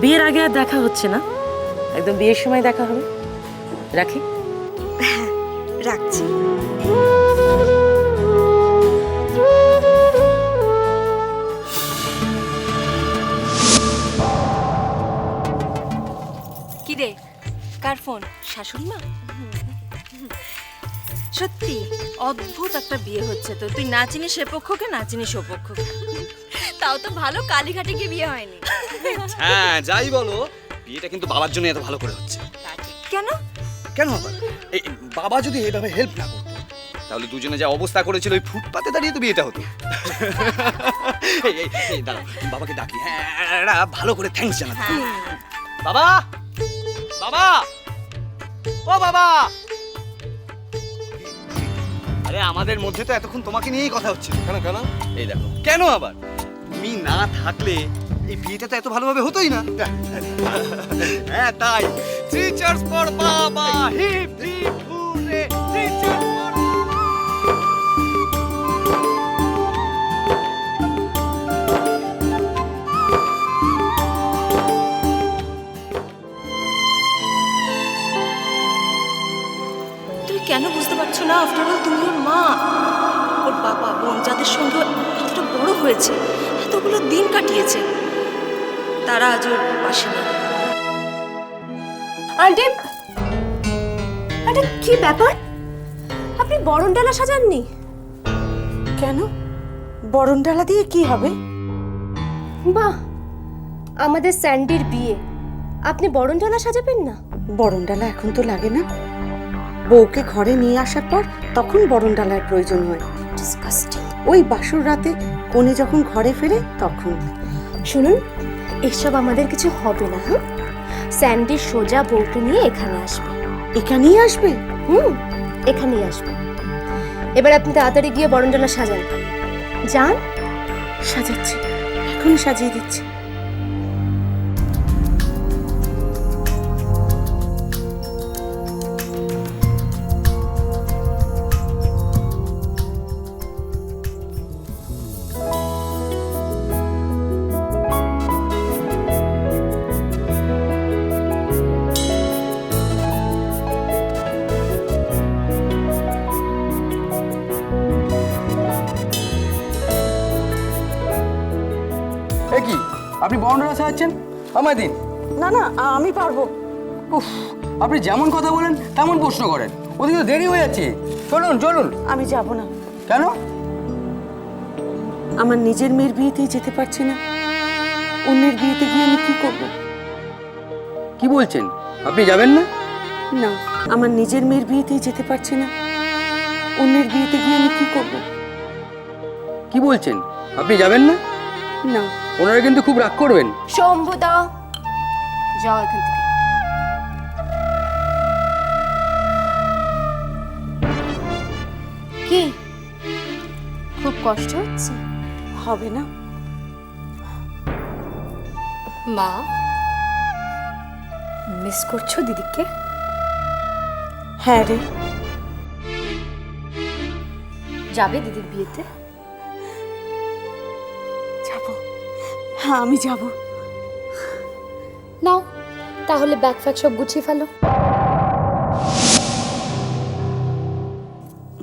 বিয়ের আগে আর দেখা হচ্ছে না, একদম বিয়ের সময় দেখা হবে। রাখি। রাখছি। কি রে, কার ফোন? শাশুড়ি মা? সত্যি অদ্ভুত একটা বিয়ে হচ্ছে তো। তুই না চিনিস সে পক্ষকে, না চিনিস ও পক্ষকে। তাও তো ভালো কালীঘাটে গিয়ে বিয়ে হয়নি। হ্যাঁ যাই বলো, বিয়েটা কিন্তু বাবার জন্য এত ভালো করে হচ্ছে। কেন? কেন আবার? এই বাবা যদি এইভাবে হেল্প না করতো তাহলে দুজনে যা অবস্থা করেছিল ওই ফুটপাতে দাঁড়িয়ে তো বিয়েটা হতো। এই দাঁড়াও, বাবাকে ডাকি। হ্যাঁ ভালো করে থ্যাঙ্কস জানাতে। বাবা, বাবা, ও বাবা। আরে আমাদের মধ্যে তো এতক্ষণ তোমাকে নিয়েই কথা হচ্ছে। কেন কেন? এই দেখো, কেন আবার? তুমি না থাকলে এই বিয়েটা তো এত ভালোভাবে হতোই না। হ্যাঁ তাই। থ্রি চার্স ফর বাবা, hip hip hurray, three cheers for. তুই কেন বুঝতে পারছো না? আফটার অল তুমি ওর মা, ওর বাবা বোন যাদের সঙ্গে এতটা বড় হয়েছে, এতগুলো দিন কাটিয়েছে, তারা আজ ওর পাশে নেই। আন্টি, আন্টি কি ব্যাপার? আপনি বরণডালা সাজাননি কেন? বরণডালা দিয়ে কি হবে? বাহ, আমাদের স্যান্ডির বিয়ে, আপনি বরণডালা সাজাবেন না? বরণডালা এখন তো লাগে না, বউকে ঘরে নিয়ে আসার পর তখন বরণডালার প্রয়োজন হয়। ডিসকাস্টিং। ওই বাসর রাতে কনে যখন ঘরে ফেরে তখন। শুনুন, এসব আমাদের কিছু হবে না। হ্যাঁ, স্যান্ডি সোজা বউকে নিয়ে এখানে আসবে। এখানেই আসবে? এখানেই আসবে। এবার আপনি তাড়াতাড়ি গিয়ে বরণডালা সাজান, যান। সাজাচ্ছি, এখনই সাজিয়ে দিচ্ছি। কি আপনি বর্ণনা সাজাচ্ছেন? আমায় দিন। না না, আমি পারবো। উফ, আপনি যেমন কথা বলেন তেমন প্রশ্ন করেন। ওদিকে তো দেরি হয়ে যাচ্ছে। চলুন চলুন। আমি যাব না। কেন? আমার নিজের মেয়ের বিয়েতেই যেতে পারছি না, অন্যের বিয়েতে গিয়ে আমি কি করব? কি বলছেন? আপনি যাবেন না? না, আমার নিজের মেয়ের বিয়েতেই যেতে পারছি না, অন্যের বিয়েতে গিয়ে আমি কি করব? কি বলছেন? আপনি যাবেন না? না। ওনারা কিন্তু খুব রাগ করবেন। শম্ভুদা, যাও এখান থেকে। কি খুব কষ্ট হচ্ছে? হবে না। মা, মিস করছো দিদিকে? হ্যাঁ রে। যাবে দিদির বিয়েতে? যাব। হ্যাঁ আমি যাব। নাও তাহলে ব্যাগ ফ্যাগ সব গুছিয়ে ফেলো।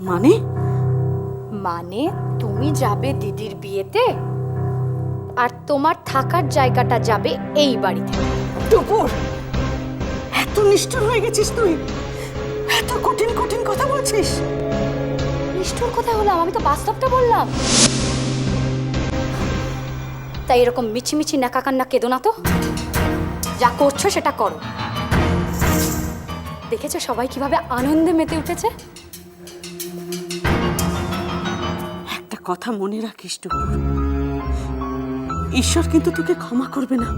মানে? মানে তুমি যাবে দিদির বিয়েতে, আর তোমার থাকার জায়গাটা যাবে এই বাড়িতে। টুকুর, এত নিষ্ঠুর হয়ে গেছিস তুই? এত কঠিন কঠিন কথা বলছিস? নিষ্ঠুর কথা হলাম? আমি তো বাস্তবটা বললাম। তাই এরকম মিছিমিছি নাকা কান্না কেঁদো না তো, যা করছো সেটা করো। দেখেছো সবাই কিভাবে আনন্দে মেতে উঠেছে? একটা কথা মনে রাখিস টুকুর, ঈশ্বর কিন্তু তোকে ক্ষমা করবে না।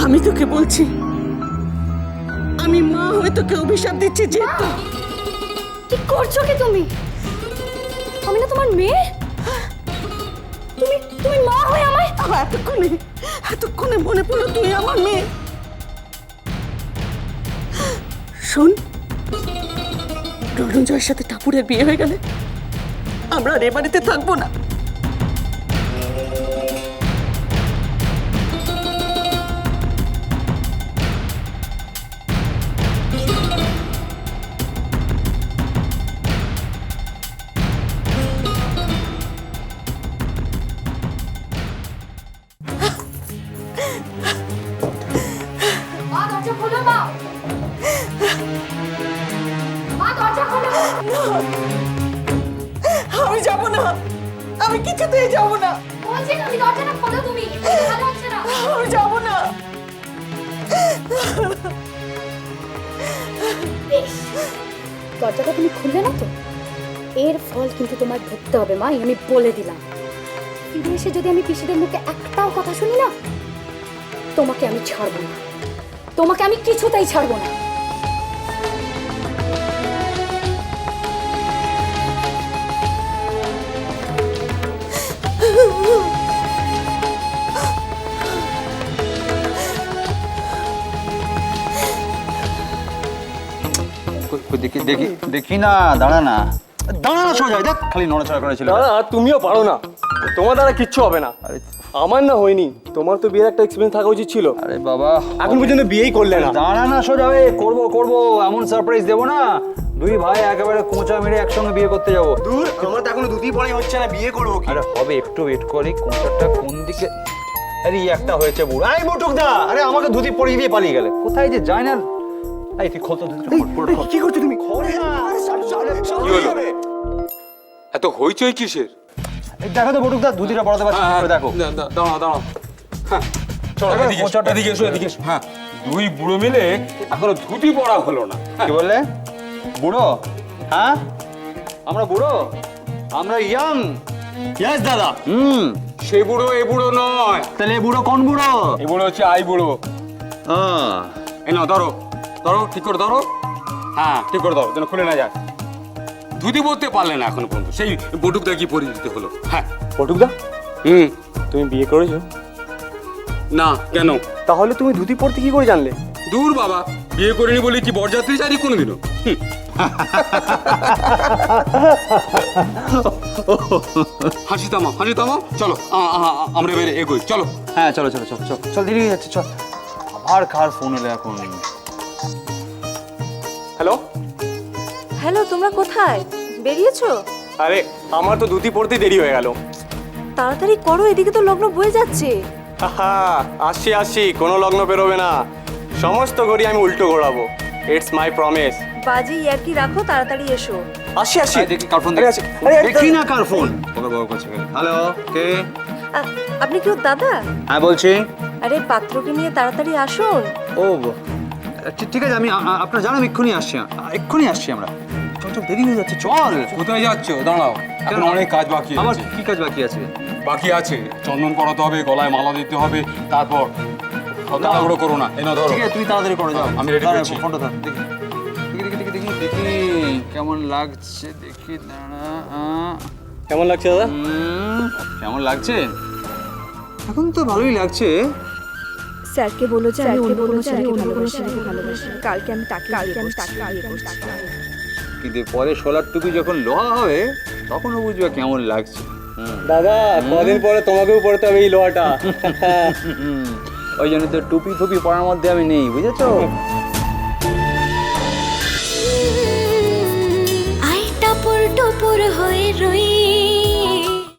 আমি তোকে বলছি, আমি মা হয়ে তোকে অভিশাপ দিচ্ছি যে কি করছো কি তুমি? আমি না তোমার মেয়ে? তুমি তুমি মা হয়ে আমায়? এতক্ষণে মনে পড়লো তুই আমার মেয়ে। শোন, রণজয়ের সাথে টাপুরের বিয়ে হয়ে গেলে আমরা আর এ বাড়িতে থাকবো না। আমি যাব না, আমি কিছুতেই যাব না, বলছি না, আমি দরজাটা খোলো তুমি, ভালো হচ্ছে না। আমি যাব না। বেশ, দরজাটা তুমি খুললে না তো, এর ফল কিন্তু তোমার ভুগতে হবে মা, আমি বলে দিলাম। ফিরে এসে যদি আমি পিসিদের মুখে একটাও কথা শুনি না, তোমাকে আমি ছাড়বো না, তোমাকে আমি কিছুতেই ছাড়বো না। দেখি দেখি দেখি না, দাঁড়া না সোজা, দেখ খালি নড়াচড়া করেছিল। দাদা তুমিও পারো না, তোমার দ্বারা কিচ্ছু হবে না। আরে আমার না হয়নি, তোমার তো বিয়ের একটা এক্সপিরিয়েন্স থাকা উচিত ছিল। আরে বাবা, এখন পর্যন্ত বিয়েই করলে না। দাঁড়া না সোজা, করবো করবো, এমন সারপ্রাইজ দেবো না, দুই ভাই একেবারে কোঁচা মেরে একসঙ্গে বিয়ে করতে যাবো। দূর, আমার তো এখনো দুটি পরে হচ্ছে না, বিয়ে করবো কি? আরে হবে, একটু ওয়েট করি, কোঁচাটা কোন দিকে। আরে এই একটা হয়েছে বুড়ো। আরে বটুক দা, আরে আমাকে ধুতি পরিয়ে দিয়ে পালিয়ে গেলে, কোথায় যে যায় না। এই তুই খোল তো ধুতিটা, খোল, খোল। কি করছো তুমি? খোল না। কি হলো? এত হইচই কিসের? এই দেখো তো বটুক দা, ধুতিটা পরাতে পারছি না, করে দেখো। দাঁড়াও দাঁড়াও, হ্যাঁ চলো এদিকে এসো, এদিকে এসো, এদিকে এসো। হ্যাঁ, দুই বুড়ো মিলে এখনো ধুতি পরা হলো না। কি বললে? বুড়ো? হ্যাঁ, আমরা বুড়ো, আমরা ইয়াং। ইয়েস দাদা, সে বুড়ো এ বুড়ো নয়। তাহলে এ বুড়ো কোন বুড়ো? এ বুড়ো হচ্ছে আই বুড়ো। এই নাও, ধরো ধরো, ঠিক করে ধরো। হ্যাঁ, ঠিক করে ধরো, যেন খুলে না যায়। ধুতি পরতে পারলে না এখনো পর্যন্ত, সেই বটুকদা কি পরিয়ে দিতে হলো। হ্যাঁ বটুকদা, তুমি বিয়ে করেছো? না, কেন? তাহলে তুমি ধুতি পরতে কি করে জানলে? দূর বাবা, বিয়ে করিনি বলে কি বরযাত্রী যারি কোনোদিনও? হাসি থামাও, হাসি থামাও, চলো আমরা এবারে এগোই, চলো। হ্যাঁ চলো চলো চলো চলো চল, দেরি হয়ে যাচ্ছে, চল। আবার কার ফোন এলো এখন? হ্যালো, হ্যালো, তোমরা কোথায় বেরিয়েছো? আরে আমার তো ধুতি পরতে দেরি হয়ে গেল। তাড়াতাড়ি করো, এদিকে তো লগ্ন বয়ে যাচ্ছে। হাহা, আসছি আসছি, কোনো লগ্ন বেরোবে না, সমস্ত ঘড়ি আমি উল্টো ঘোরাবো। It's my promise. বাজি ইয়ার্কি রাখো, তাড়াতাড়ি এসো। আসছি আসছি। দেখি কার ফোন, আরে, দেখি দেখি না কার ফোন। ওকে বাবা কাছে গেল। হ্যালো, কে? আপনি কি ওর দাদা? হ্যাঁ বলছি। আরে পাত্রকে নিয়ে তাড়াতাড়ি আসুন। ও ঠিক আছে, আমি আপনার জানাম, এক্ষুনি আসছি, এক্ষুনি আসছি আমরা। চল চল, দেরি হয়ে যাচ্ছে, চল। কোথায় যাচ্ছ? দাঁড়াও, এখন অনেক কাজ বাকি আমার আছে। কি কাজ বাকি আছে? বাকি আছে, চন্দন করাতে হবে, গলায় মালা দিতে হবে, তারপর তাড়াহুড়ো করো না, এনে ধরো। ঠিক আছে, তুমি তাড়াতাড়ি করো, যাও। আমি ready দাঁড়া, করছি। ফোনটা ধর, দেখি দেখি দেখি দেখি দেখি দেখি কেমন লাগছে, দেখি দাঁড়া। কেমন লাগছে দাদা? কেমন লাগছে? এখন তো ভালোই লাগছে। স্যারকে বলো যে আমি অন্য কোনো ছেলেকে ভালোবাসি। কালকে আমি তাকে বিয়ে করছি। কিন্তু পরে সোলার টুপি যখন লোহা হবে, তখনও বুঝবে কেমন লাগছে। দাদা, কদিন পরে তোমাকেও পড়তে হবে এই লোহাটা। ওই জন্য তো টুপি টুপি পরার মধ্যে আমি নেই, বুঝেছো? আই টাপুর টুপুর হয়ে রই